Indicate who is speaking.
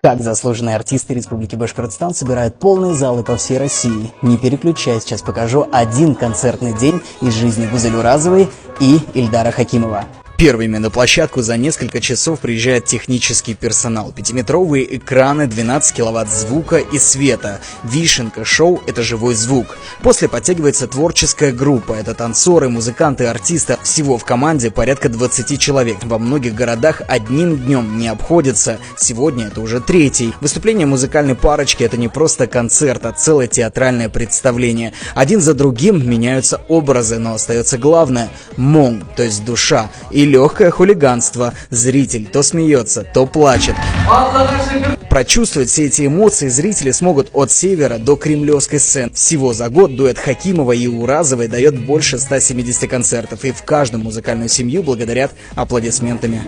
Speaker 1: Как заслуженные артисты Республики Башкортостан собирают полные залы по всей России. Не переключай, сейчас покажу один концертный день из жизни Гузель Уразовой и Ильдара Хакимова. Первыми на площадку за несколько часов приезжает технический персонал. 5-метровые экраны, 12 киловатт звука и света. Вишенка шоу – это живой звук. После подтягивается творческая группа. Это танцоры, музыканты, артисты. Всего в команде порядка 20 человек. Во многих городах одним днем не обходится. Сегодня это уже третий. Выступление музыкальной парочки – это не просто концерт, а целое театральное представление. Один за другим меняются образы, но остается главное – мон, то есть душа. И легкое хулиганство. Зритель то смеется, то плачет. Прочувствовать все эти эмоции зрители смогут от Севера до Кремлевской сцены. Всего за год дуэт Хакимова и Уразовой дает больше 170 концертов, и в каждом музыкальную семью благодарят аплодисментами.